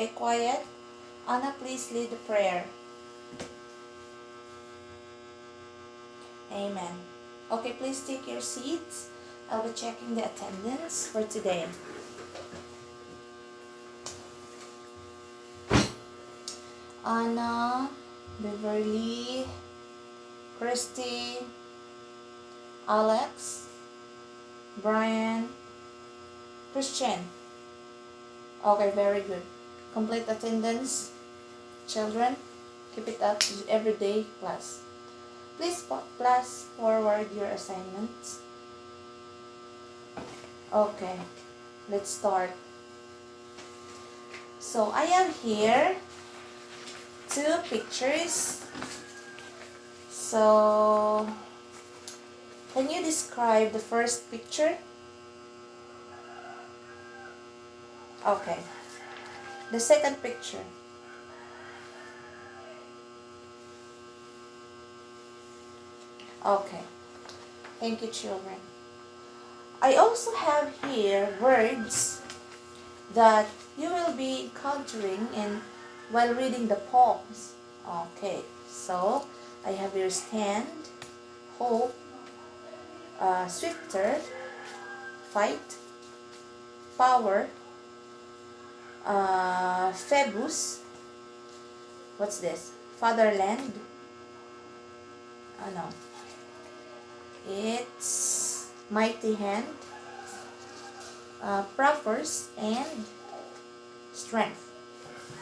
Okay, quiet. Anna, please lead the prayer. Amen. Okay, please take your seats. I'll be checking the attendance for today. Anna, Beverly, Christy, Alex, Brian, Christian. Okay, very good. Complete attendance. Children, keep it up every day class. Please pass forward your assignments. Okay, let's start. So I have here 2 pictures. So can you describe the first picture? Okay. The second picture. Okay. Thank you, children. I also have here words that you will be encountering while reading the poems. Okay. So I have here stand, hope, swifter, fight, power, Phoebus. What's this? Fatherland. No. It's mighty hand, proffers, and strength.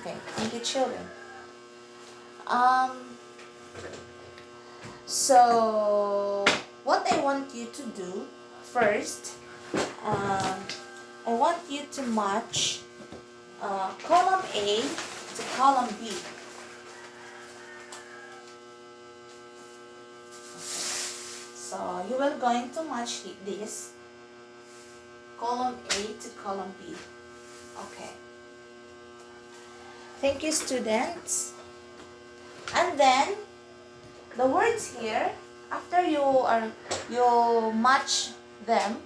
Okay, thank you, children. So what I want you to do first, I want you to match column A to column B. So you are going to match this column A to column B. Okay. Thank you, students. And then the words here, after you match them,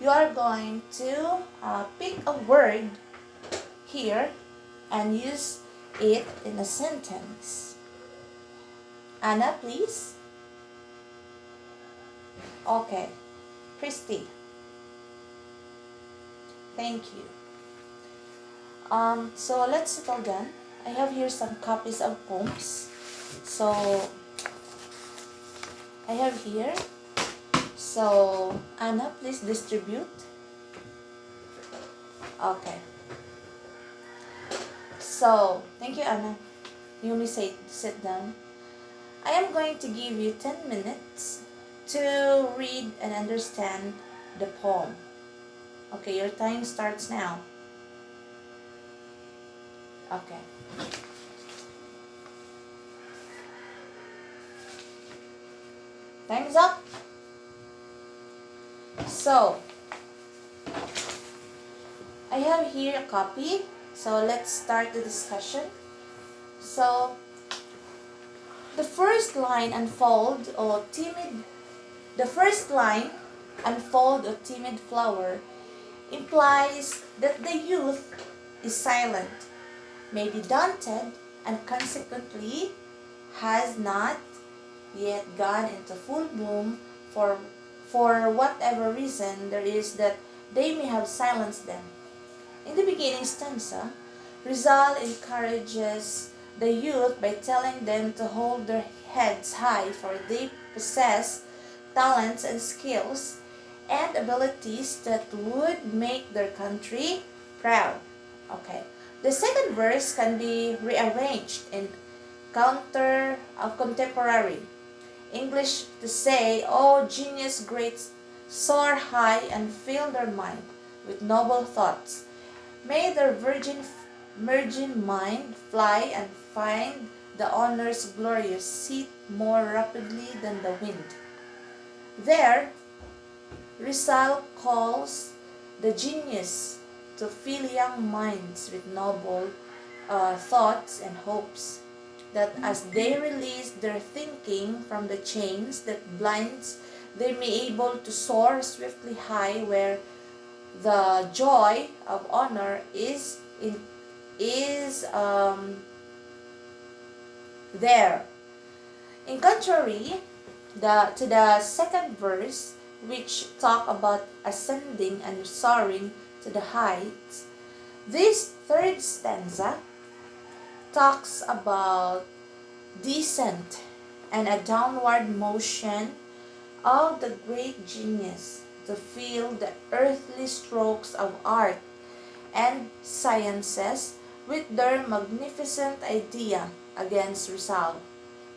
you are going to pick a word here and use it in a sentence. Anna, please. Okay. Christy. Thank you. So let's settle down. I have here some copies of poems. So I have here. So Anna, please distribute. Okay. So thank you, Anna. You may sit down. I am going to give you 10 minutes to read and understand the poem. Okay, your time starts now. Okay. Time's up. So, I have here a copy. So, let's start the discussion. So, the first line, unfold a timid flower, implies that the youth is silent, may be daunted, and consequently has not yet gone into full bloom for whatever reason there is that they may have silenced them. In the beginning stanza, Rizal encourages the youth by telling them to hold their heads high, for they possess talents and skills and abilities that would make their country proud. Okay. The second verse can be rearranged in contemporary English to say, "O genius great, soar high and fill their mind with noble thoughts. May their virgin mind fly and find the honor's glorious seat more rapidly than the wind." There, Rizal calls the genius to fill young minds with noble thoughts and hopes, that as they release their thinking from the chains that blinds, they may able to soar swiftly high, where the joy of honor is is there. In contrary, to the second verse, which talk about ascending and soaring to the heights, this third stanza talks about descent and a downward motion of the great genius to feel the earthly strokes of art and sciences with their magnificent idea against Rizal,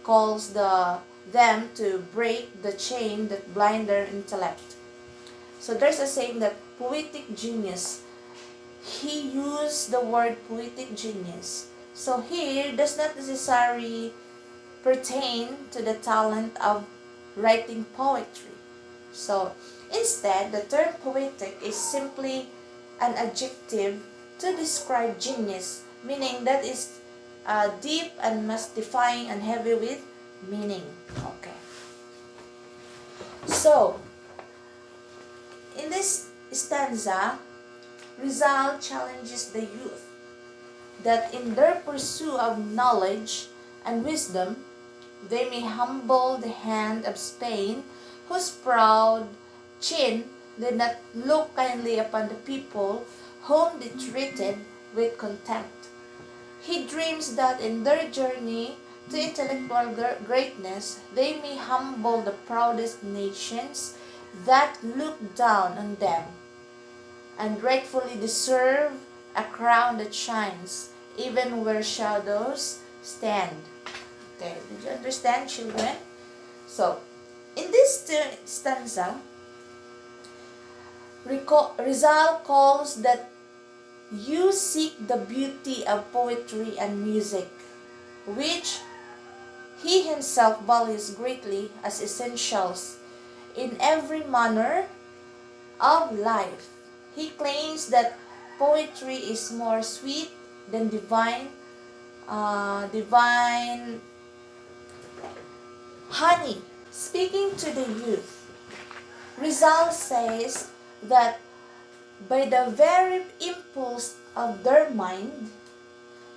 calls them to break the chain that blind their intellect. So there's a saying that poetic genius, he used the word poetic genius. So here does not necessarily pertain to the talent of writing poetry. So instead, the term poetic is simply an adjective to describe genius, meaning that is deep and mystifying and heavy with meaning. Okay. So, in this stanza, Rizal challenges the youth that in their pursuit of knowledge and wisdom, they may humble the hand of Spain, whose proud chin did not look kindly upon the people whom they treated with contempt. He dreams that in their journey to intellectual greatness, they may humble the proudest nations that look down on them and rightfully deserve a crown that shines even where shadows stand. Okay, did you understand, children? So, in this stanza, Rizal calls that you seek the beauty of poetry and music, which he himself values greatly as essentials in every manner of life. He claims that poetry is more sweet than divine honey. Speaking to the youth, Rizal says that by the very impulse of their mind,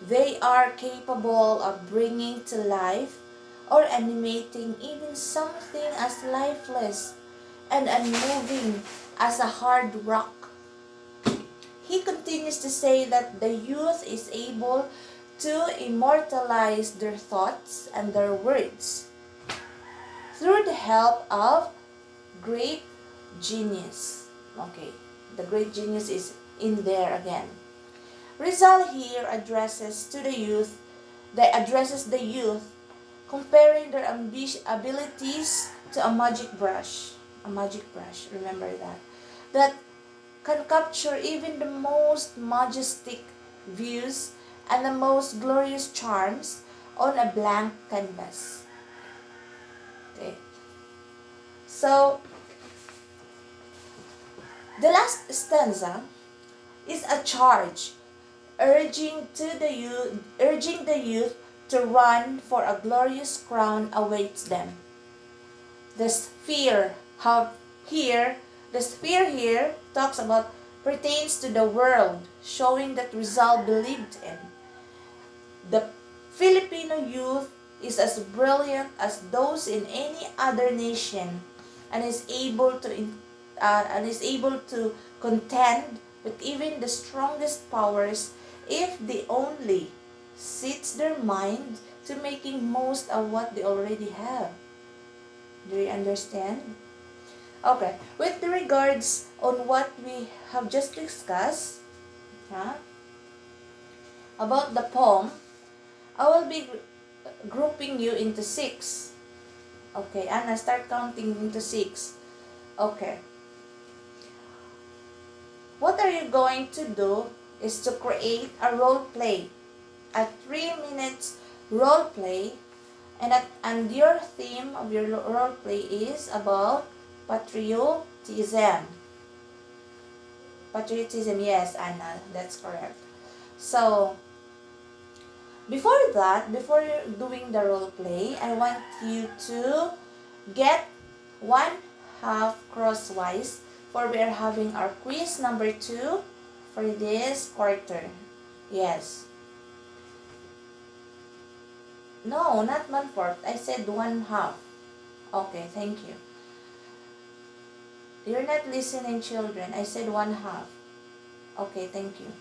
they are capable of bringing to life or animating even something as lifeless and unmoving as a hard rock. He continues to say that the youth is able to immortalize their thoughts and their words through the help of great genius. Okay, the great genius is in there again. Rizal here addresses the youth, comparing their abilities to a magic brush. A magic brush, remember that. That can capture even the most majestic views and the most glorious charms on a blank canvas. Okay. So, the last stanza is a charge urging the youth to run, for a glorious crown awaits them. The sphere here talks about pertains to the world, showing that Rizal believed in. The Filipino youth is as brilliant as those in any other nation, and is able to contend with even the strongest powers if they only sets their mind to making most of what they already have. Do you understand? Okay, with regards on what we have just discussed about the poem, I will be grouping you into 6. Okay, Anna, start counting into 6. Okay. What are you going to do is to create a role play, a 3 minutes role play, and your theme of your role play is about patriotism. Patriotism, yes, Anna, that's correct. So, before you're doing the role play, I want you to get 1/2 crosswise, for we are having our quiz number 2 for this quarter. Yes, No, not 1/4. I said 1/2. Okay, thank you. You're not listening, children. I said 1/2. Okay, thank you.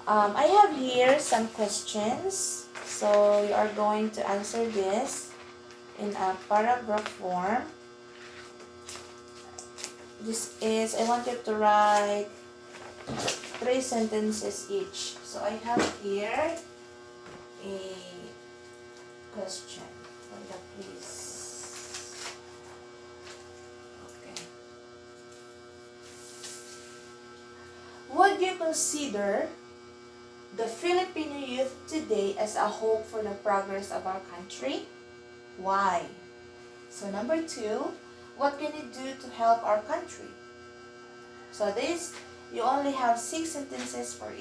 I have here some questions. So you are going to answer this in a paragraph form. This is, I want you to write 3 sentences each. So I have here a question. Hold up, please. Okay. Would you consider the Filipino youth today as a hope for the progress of our country? Why? So number 2, what can you do to help our country? So this, you only have 6 sentences for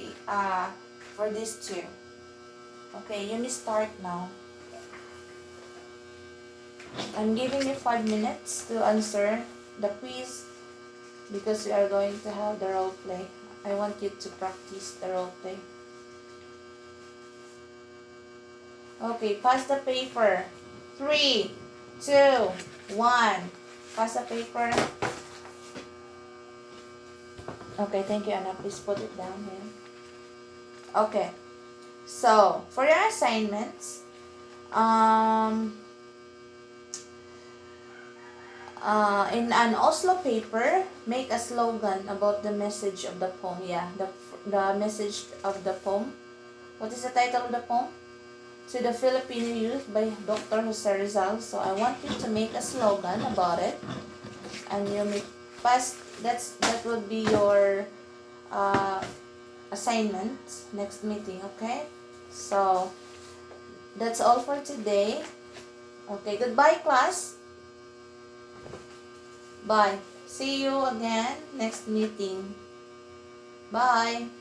these 2. Okay, you may start now. I'm giving you 5 minutes to answer the quiz because we are going to have the role play. I want you to practice the role play. Okay, pass the paper. 3, 2, 1. Pass the paper. Okay, thank you, Anna. Please put it down here. Okay. So, for your assignments, in an Oslo paper, make a slogan about the message of the poem. Yeah, the message of the poem. What is the title of the poem? To the Filipino Youth by Dr. Jose Rizal. So I want you to make a slogan about it, and you may pass. That would be your assignment next meeting. Okay. So that's all for today. Okay. Goodbye, class. Bye. See you again next meeting. Bye.